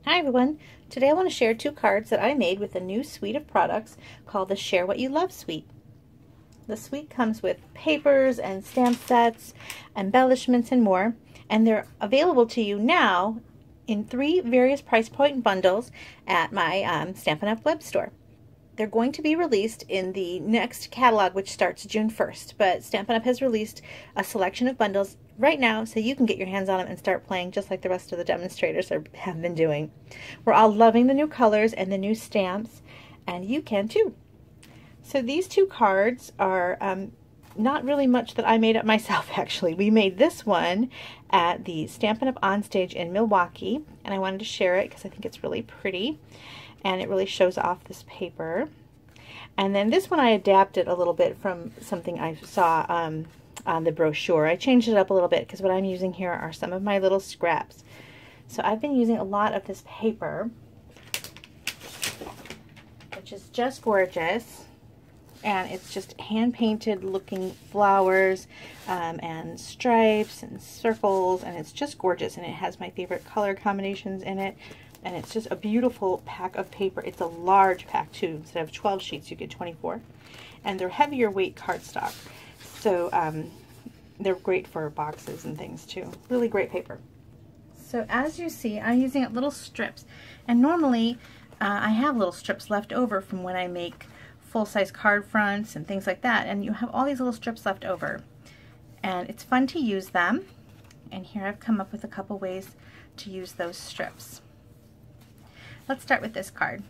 Hi everyone! Today I want to share 2 cards that I made with a new suite of products called the Share What You Love suite. The suite comes with papers and stamp sets, embellishments, and more, and they're available to you now in 3 various price point bundles at my Stampin' Up! Web store. They're going to be released in the next catalog, which starts June 1st, but Stampin' Up! Has released a selection of bundles right now so you can get your hands on them and start playing just like the rest of the demonstrators have been doing. We're all loving the new colors and the new stamps, and you can too. So these 2 cards are not really much that I made up myself, actually. We made this one at the Stampin' Up! Onstage in Milwaukee, and I wanted to share it because I think it's really pretty. And it really shows off this paper. And then this one I adapted a little bit from something I saw on the brochure. I changed it up a little bit because what I'm using here are some of my little scraps. So I've been using a lot of this paper, which is just gorgeous. And it's just hand-painted looking flowers and stripes and circles, and it's just gorgeous, and it has my favorite color combinations in it. And it's just a beautiful pack of paper. It's a large pack too. Instead of 12 sheets, you get 24. And they're heavier weight cardstock. So they're great for boxes and things too. Really great paper. So as you see, I'm using little strips. And normally I have little strips left over from when I make full-size card fronts and things like that. And you have all these little strips left over. And it's fun to use them. And here I've come up with a couple ways to use those strips. Let's start with this card.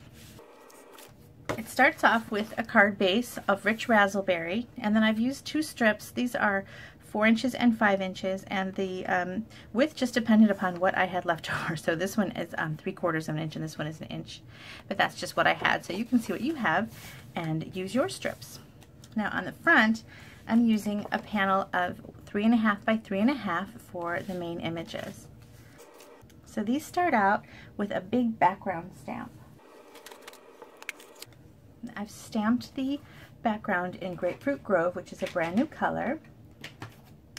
It starts off with a card base of rich raspberry, and then I've used 2 strips. These are 4 inches and 5 inches, and the width just depended upon what I had left over. So this one is 3/4 of an inch, and this one is 1 inch. But that's just what I had, so you can see what you have and use your strips. Now on the front, I'm using a panel of 3.5 by 3.5 for the main images. So these start out with a big background stamp. I've stamped the background in Grapefruit Grove, which is a brand new color.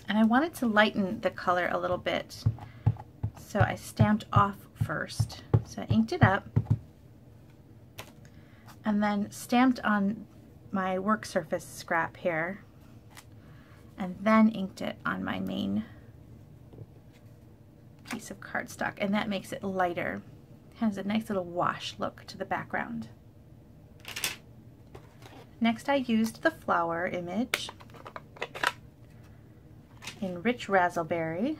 And I wanted to lighten the color a little bit, so I stamped off first. So I inked it up, and then stamped on my work surface scrap here, and then inked it on my main piece of cardstock, and that makes it lighter. It has a nice little wash look to the background. Next I used the flower image in rich raspberry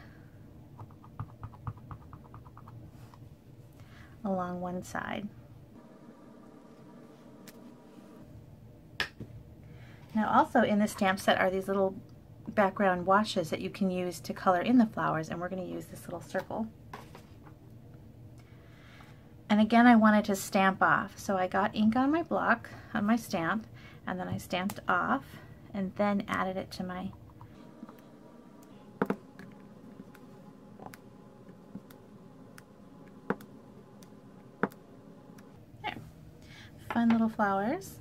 along one side. Now also in the stamp set are these little background washes that you can use to color in the flowers, and we're going to use this little circle. And again, I wanted to stamp off, so I got ink on my block, on my stamp, and then I stamped off and then added it to my there. Fun little flowers.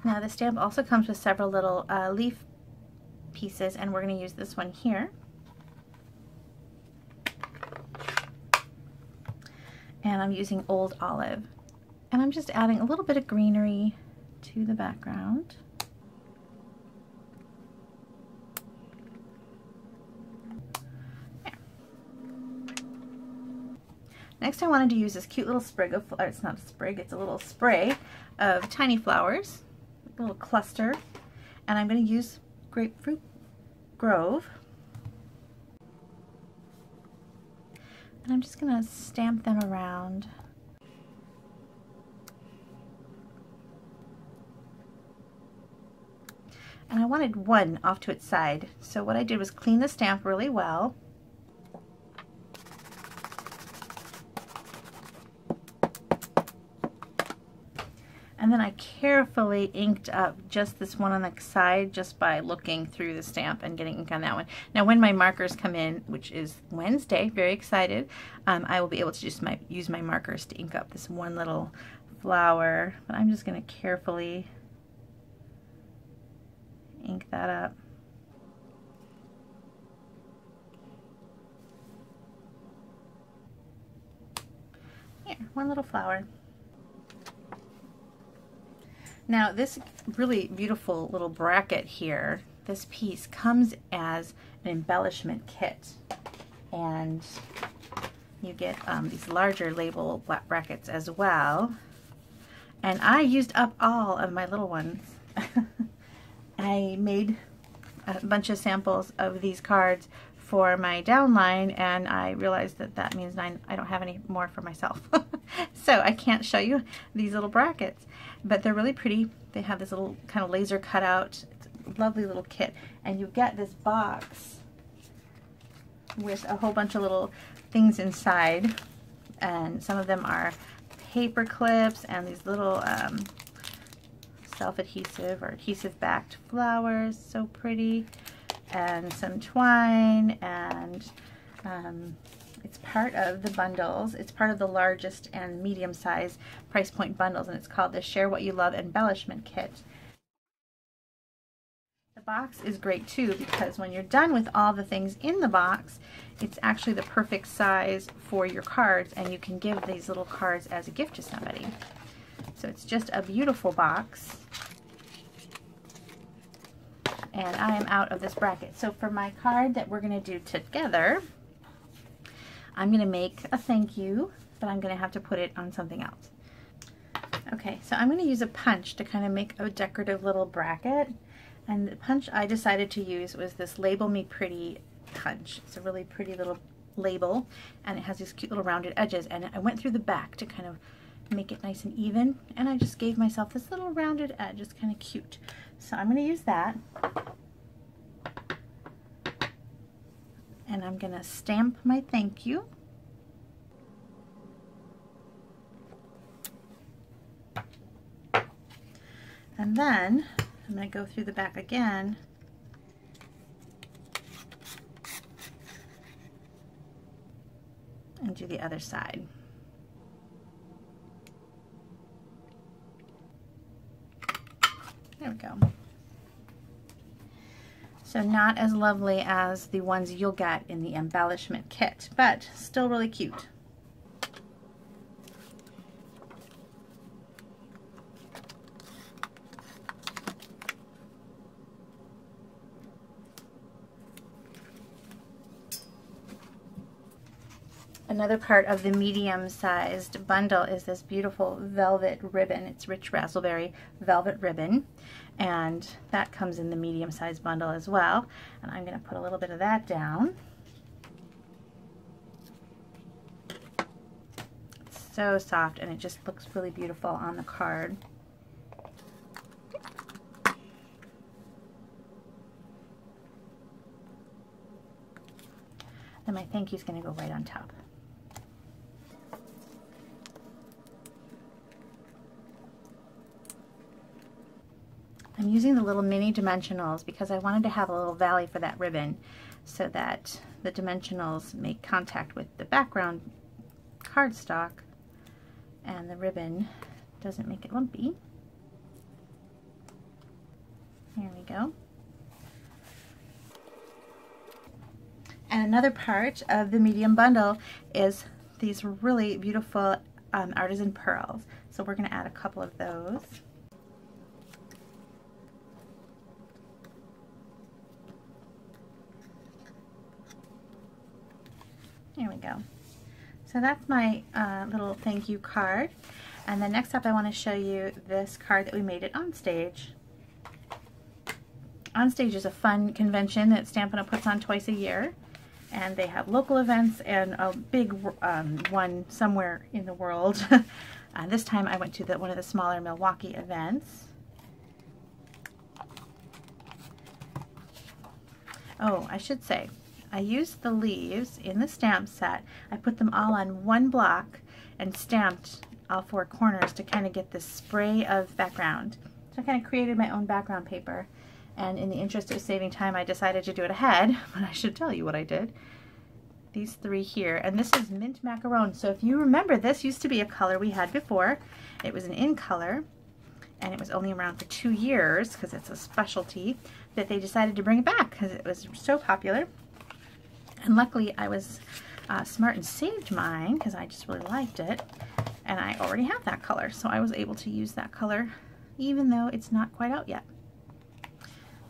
Now the stamp also comes with several little leaf pieces, and we're going to use this one here. And I'm using Old Olive. And I'm just adding a little bit of greenery to the background. There. Next I wanted to use this cute little sprig of, or it's not a sprig, it's a little spray of tiny flowers, a little cluster. And I'm going to use Grapefruit Grove, and I'm just going to stamp them around. And I wanted one off to its side, so what I did was clean the stamp really well. And then I carefully inked up just this one on the side just by looking through the stamp and getting ink on that one. Now when my markers come in, which is Wednesday, very excited, I will be able to just use my markers to ink up this one little flower. But I'm just going to carefully ink that up. Here, one little flower. Now this really beautiful little bracket here, this piece comes as an embellishment kit, and you get these larger label brackets as well. And I used up all of my little ones. I made a bunch of samples of these cards for my downline, and I realized that that means I don't have any more for myself. So I can't show you these little brackets, but they're really pretty. They have this little kind of laser cutout. It's a lovely little kit, and you get this box with a whole bunch of little things inside, and some of them are paper clips and these little self-adhesive or adhesive backed flowers, so pretty, and some twine, and it's part of the bundles. It's part of the largest and medium size price point bundles, and it's called the Share What You Love Embellishment Kit. The box is great too, because when you're done with all the things in the box, it's actually the perfect size for your cards, and you can give these little cards as a gift to somebody. So it's just a beautiful box. And I am out of this bracket. So for my card that we're going to do together, I'm going to make a thank you, but I'm going to have to put it on something else. Okay, so I'm going to use a punch to kind of make a decorative little bracket. And the punch I decided to use was this Label Me Pretty punch. It's a really pretty little label, and it has these cute little rounded edges, and I went through the back to kind of make it nice and even, and I just gave myself this little rounded edge. It's kind of cute. So I'm going to use that, and I'm going to stamp my thank you. And then I'm going to go through the back again and do the other side. There we go. So not as lovely as the ones you'll get in the embellishment kit, but still really cute. Another part of the medium-sized bundle is this beautiful velvet ribbon. It's rich raspberry velvet ribbon, and that comes in the medium-sized bundle as well. And I'm going to put a little bit of that down. It's so soft, and it just looks really beautiful on the card. And my thank you is going to go right on top. I'm using the little mini dimensionals because I wanted to have a little valley for that ribbon so that the dimensionals make contact with the background cardstock and the ribbon doesn't make it lumpy. Here we go. And another part of the medium bundle is these really beautiful artisan pearls. So we're going to add a couple of those. There we go. So that's my little thank you card. And then next up I want to show you this card that we made at Onstage. Onstage is a fun convention that Stampin' Up! Puts on twice a year. And they have local events and a big one somewhere in the world. This time I went to one of the smaller Milwaukee events. Oh, I should say, I used the leaves in the stamp set. I put them all on one block and stamped all four corners to kind of get this spray of background. So I kind of created my own background paper. And in the interest of saving time, I decided to do it ahead, but I should tell you what I did. These three here, and this is mint macaron. So if you remember, this used to be a color we had before. It was an in color, and it was only around for 2 years because it's a specialty, that they decided to bring it back because it was so popular. And luckily I was smart and saved mine because I just really liked it. And I already have that color, so I was able to use that color even though it's not quite out yet.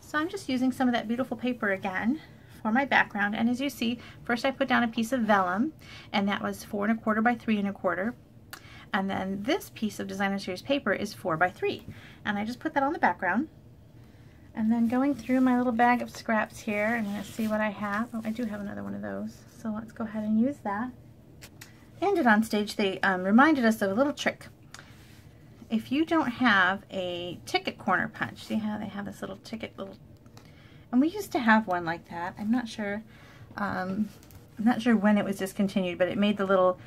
So I'm just using some of that beautiful paper again for my background, and as you see, first I put down a piece of vellum, and that was 4 1/4 by 3 1/4, and then this piece of designer series paper is 4 by 3, and I just put that on the background. And then going through my little bag of scraps here, and I'm going to see what I have. Oh, I do have another one of those, so let's go ahead and use that. And at On Stage, they reminded us of a little trick. If you don't have a ticket corner punch, see how they have this little ticket and we used to have one like that. I'm not sure when it was discontinued, but it made the little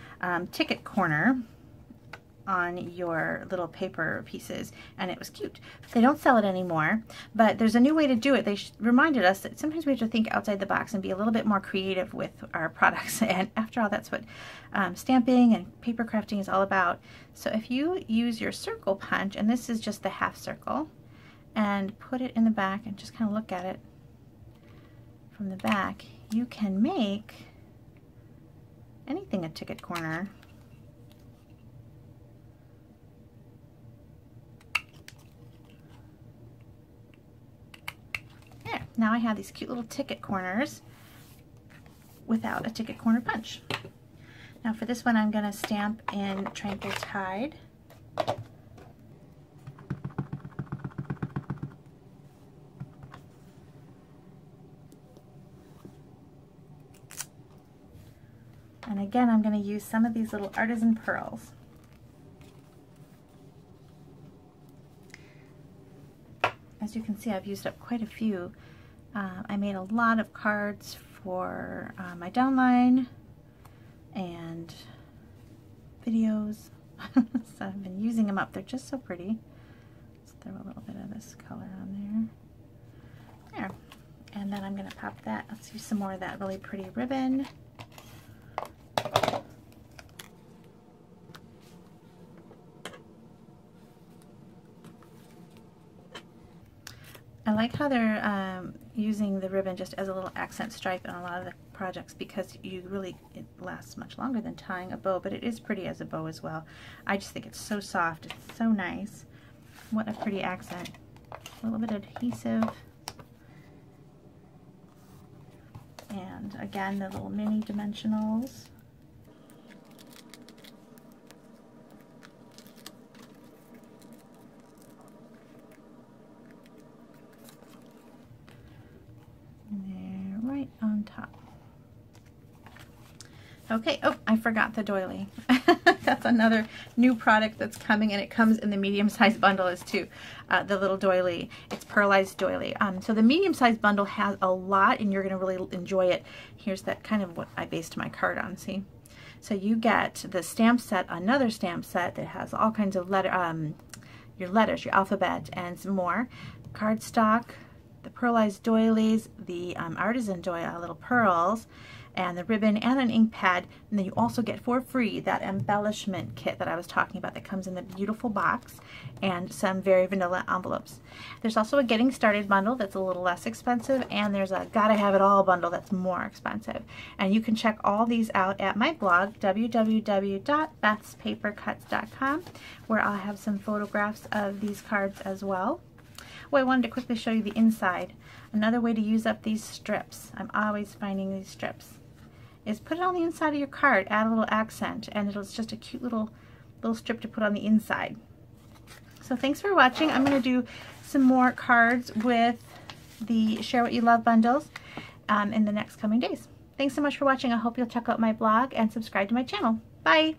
ticket corner on your little paper pieces, and it was cute. They don't sell it anymore, but there's a new way to do it. They reminded us that sometimes we have to think outside the box and be a little bit more creative with our products, and after all, that's what stamping and paper crafting is all about. So if you use your circle punch, and this is just the half circle, and put it in the back and just kind of look at it from the back, you can make anything a ticket corner. There, now I have these cute little ticket corners without a ticket corner punch. Now for this one, I'm going to stamp in Tranquil Tide. And again, I'm going to use some of these little artisan pearls. As you can see, I've used up quite a few. I made a lot of cards for my downline and videos. So I've been using them up. They're just so pretty. Let's throw a little bit of this color on there. There. And then I'm going to pop that. Let's use some more of that really pretty ribbon. I like how they're using the ribbon just as a little accent stripe in a lot of the projects, because it lasts much longer than tying a bow, but it is pretty as a bow as well. I just think it's so soft, it's so nice. What a pretty accent. A little bit of adhesive. And again, the little mini dimensionals. On top. Okay, oh, I forgot the doily. That's another new product that's coming, and it comes in the medium-sized bundle as too. The little doily. It's pearlized doily. So the medium-sized bundle has a lot, and you're going to really enjoy it. Here's that kind of what I based my card on, see? So you get the stamp set, another stamp set that has all kinds of your letters, your alphabet, and some more. Cardstock, the pearlized doilies, the artisan little pearls, and the ribbon, and an ink pad. And then you also get for free that embellishment kit that I was talking about that comes in the beautiful box, and some very vanilla envelopes. There's also a getting started bundle that's a little less expensive, and there's a gotta have it all bundle that's more expensive. And you can check all these out at my blog, www.bethspapercuts.com, where I'll have some photographs of these cards as well. Oh, I wanted to quickly show you the inside. Another way to use up these strips, I'm always finding these strips, is put it on the inside of your card, add a little accent, and it's just a cute little strip to put on the inside. So thanks for watching. I'm going to do some more cards with the Share What You Love bundles in the next coming days. Thanks so much for watching. I hope you'll check out my blog and subscribe to my channel. Bye!